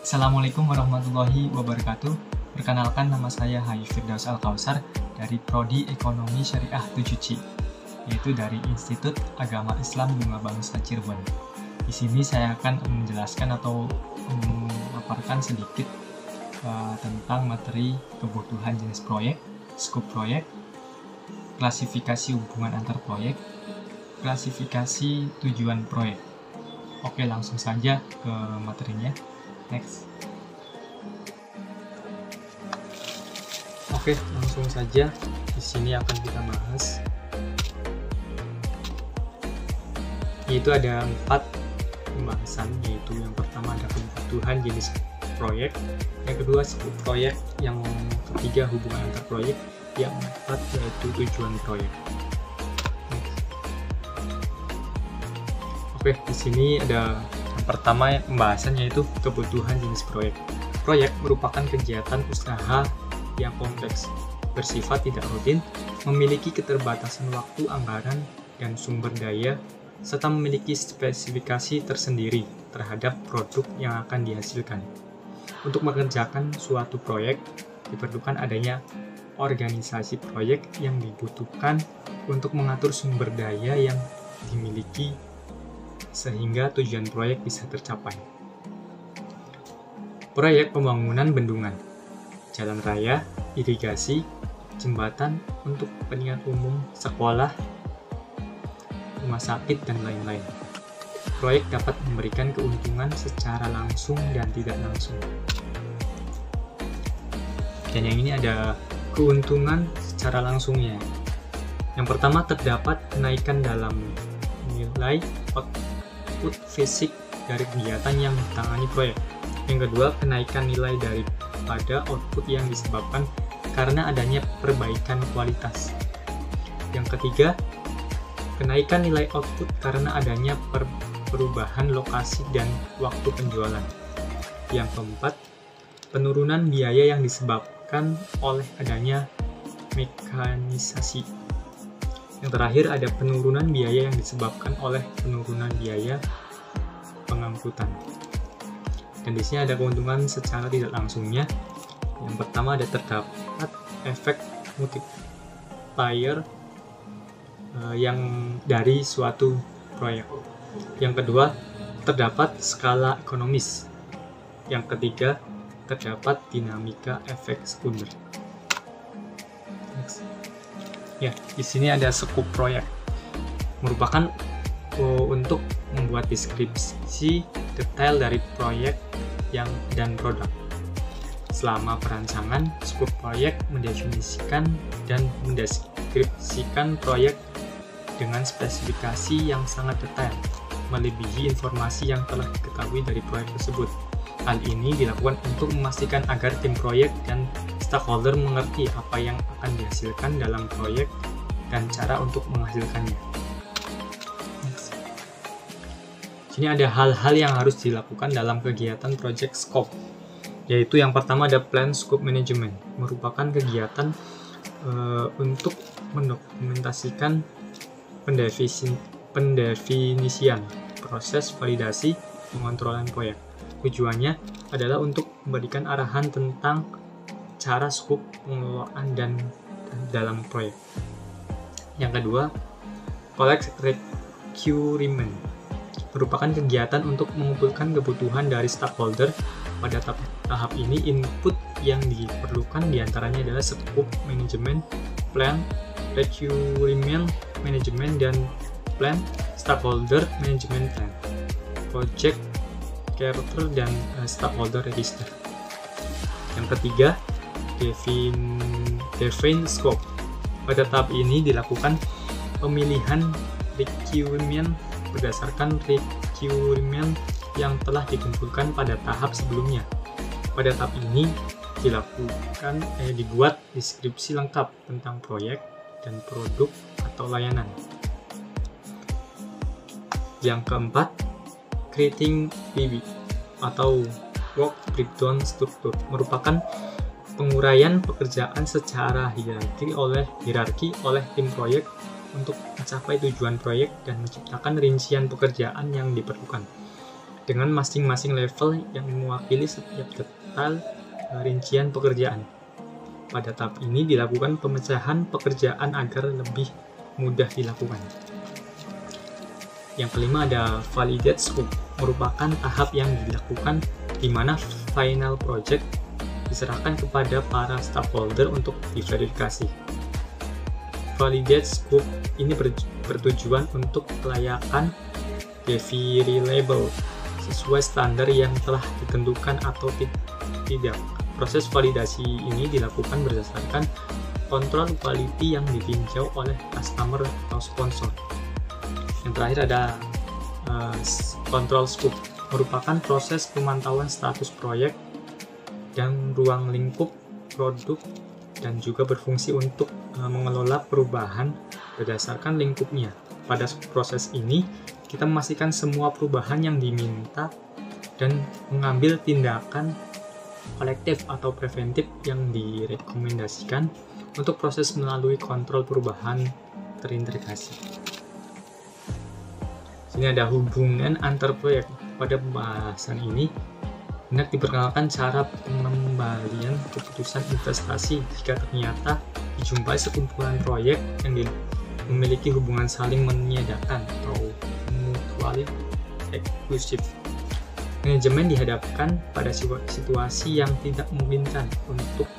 Assalamualaikum warahmatullahi wabarakatuh. Perkenalkan, nama saya Hai Firdaus Al-Kausar dari Prodi Ekonomi Syariah 7C, yaitu dari Institut Agama Islam Bunga Bangsa Cirebon. Di sini saya akan menjelaskan atau memaparkan sedikit tentang materi kebutuhan jenis proyek, skop proyek, klasifikasi hubungan antar proyek, klasifikasi tujuan proyek. Oke, langsung saja ke materinya. Next. Oke, langsung saja. Di sini akan kita bahas. Yaitu ada 4 pembahasan, yaitu yang pertama ada kebutuhan jenis proyek, yang kedua skop proyek, yang ketiga hubungan antar proyek, yang keempat yaitu tujuan proyek. Oke, di sini ada pertama pembahasan yaitu kebutuhan jenis proyek. Proyek merupakan kegiatan usaha yang kompleks, bersifat tidak rutin, memiliki keterbatasan waktu, anggaran, dan sumber daya, serta memiliki spesifikasi tersendiri terhadap produk yang akan dihasilkan. Untuk mengerjakan suatu proyek, diperlukan adanya organisasi proyek yang dibutuhkan untuk mengatur sumber daya yang dimiliki sehingga tujuan proyek bisa tercapai. Proyek pembangunan bendungan, jalan raya, irigasi, jembatan untuk kepentingan umum, sekolah, rumah sakit, dan lain-lain. Proyek dapat memberikan keuntungan secara langsung dan tidak langsung. Dan yang ini ada keuntungan secara langsungnya. Yang pertama, terdapat kenaikan dalam nilai output fisik dari kegiatan yang ditangani proyek. Yang kedua, kenaikan nilai daripada output yang disebabkan karena adanya perbaikan kualitas. Yang ketiga, kenaikan nilai output karena adanya perubahan lokasi dan waktu penjualan. Yang keempat, penurunan biaya yang disebabkan oleh adanya mekanisasi. Yang terakhir, ada penurunan biaya yang disebabkan oleh penurunan biaya pengangkutan. Dan di sini ada keuntungan secara tidak langsungnya. Yang pertama, ada terdapat efek multiplier yang dari suatu proyek. Yang kedua, terdapat skala ekonomis. Yang ketiga, terdapat dinamika efek sekunder. Next. Ya, di sini ada skop proyek. Merupakan untuk membuat deskripsi detail dari proyek dan produk. Selama perancangan, skop proyek mendefinisikan dan mendeskripsikan proyek dengan spesifikasi yang sangat detail, melebihi informasi yang telah diketahui dari proyek tersebut. Hal ini dilakukan untuk memastikan agar tim proyek dan stakeholder mengerti apa yang akan dihasilkan dalam proyek dan cara untuk menghasilkannya. Sini ada hal-hal yang harus dilakukan dalam kegiatan project scope, yaitu yang pertama ada plan scope management, merupakan kegiatan untuk mendokumentasikan pendefinisian, proses validasi, pengontrolan proyek. Tujuannya adalah untuk memberikan arahan tentang cara skop pengelolaan dan dalam proyek. Yang kedua, collect requirement, merupakan kegiatan untuk mengumpulkan kebutuhan dari stakeholder. Pada tahap ini, input yang diperlukan diantaranya adalah scope management, plan, requirement management, dan plan, stakeholder management plan, project charter, dan stakeholder register. Yang ketiga, define scope. Pada tahap ini dilakukan pemilihan requirement berdasarkan requirement yang telah dikumpulkan pada tahap sebelumnya. Pada tahap ini dibuat deskripsi lengkap tentang proyek dan produk atau layanan. Yang keempat, creating PB atau work breakdown struktur, merupakan penguraian pekerjaan secara hierarki oleh tim proyek untuk mencapai tujuan proyek dan menciptakan rincian pekerjaan yang diperlukan. dengan masing-masing level yang mewakili setiap detail rincian pekerjaan. Pada tahap ini dilakukan pemecahan pekerjaan agar lebih mudah dilakukan. Yang kelima ada validate scope, merupakan tahap yang dilakukan di mana final project diserahkan kepada para stakeholder untuk diverifikasi. Validate scope ini bertujuan untuk kelayakan deliverable sesuai standar yang telah ditentukan atau tidak. Proses validasi ini dilakukan berdasarkan kontrol quality yang ditinjau oleh customer atau sponsor. Yang terakhir ada control scope, merupakan proses pemantauan status proyek dan ruang lingkup produk dan juga berfungsi untuk mengelola perubahan berdasarkan lingkupnya. Pada proses ini, kita memastikan semua perubahan yang diminta dan mengambil tindakan kolektif atau preventif yang direkomendasikan untuk proses melalui kontrol perubahan terintegrasi. Sini ada hubungan antar proyek. Pada pembahasan ini, hendak diperkenalkan cara pengembalian keputusan investasi jika ternyata dijumpai sekumpulan proyek yang memiliki hubungan saling menyedarkan atau mutually exclusive. Manajemen dihadapkan pada situasi yang tidak memungkinkan untuk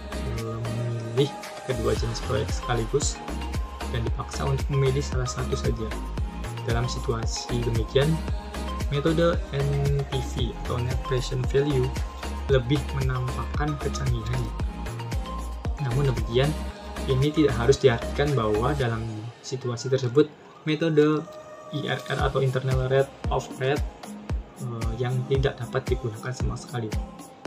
memilih kedua jenis proyek sekaligus dan dipaksa untuk memilih salah satu saja. Dalam situasi demikian, metode NPV atau Net Present Value lebih menampakkan kecanggihannya. Namun demikian, ini tidak harus diartikan bahwa dalam situasi tersebut metode IRR atau Internal Rate of Return yang tidak dapat digunakan sama sekali.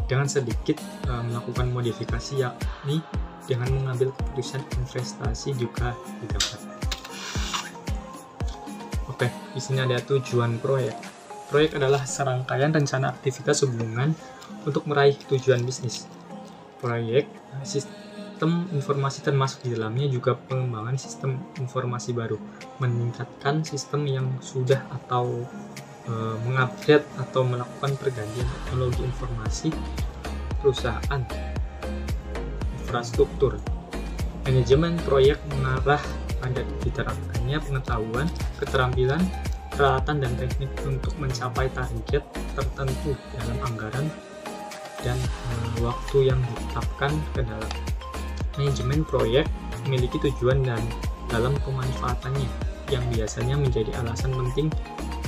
Dengan sedikit melakukan modifikasi, yakni dengan mengambil keputusan investasi juga didapat. Oke, di sini ada tujuan proyek. Proyek adalah serangkaian rencana aktivitas hubungan untuk meraih tujuan bisnis. Proyek, sistem informasi termasuk di dalamnya juga pengembangan sistem informasi baru, meningkatkan sistem yang sudah atau mengupgrade atau melakukan pergantian teknologi informasi perusahaan, infrastruktur. Manajemen proyek mengarah pada diterapkannya pengetahuan, keterampilan, peralatan dan teknik untuk mencapai target tertentu dalam anggaran dan waktu yang ditetapkan ke dalam. Manajemen proyek memiliki tujuan dan dalam pemanfaatannya yang biasanya menjadi alasan penting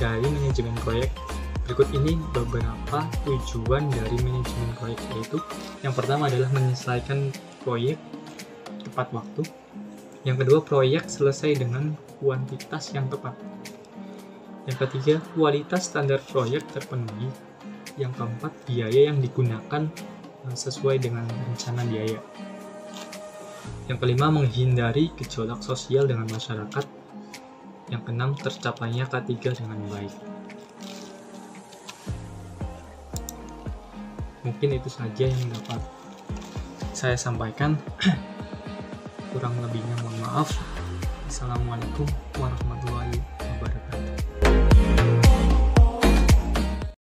dari manajemen proyek. Berikut ini beberapa tujuan dari manajemen proyek, yaitu yang pertama adalah menyelesaikan proyek tepat waktu. Yang kedua, proyek selesai dengan kuantitas yang tepat. Yang ketiga, kualitas standar proyek terpenuhi. Yang keempat, biaya yang digunakan sesuai dengan rencana biaya. Yang kelima, menghindari gejolak sosial dengan masyarakat. Yang keenam, tercapainya K3 dengan baik. Mungkin itu saja yang dapat saya sampaikan. Kurang lebihnya mohon maaf. Assalamualaikum warahmatullahi wabarakatuh.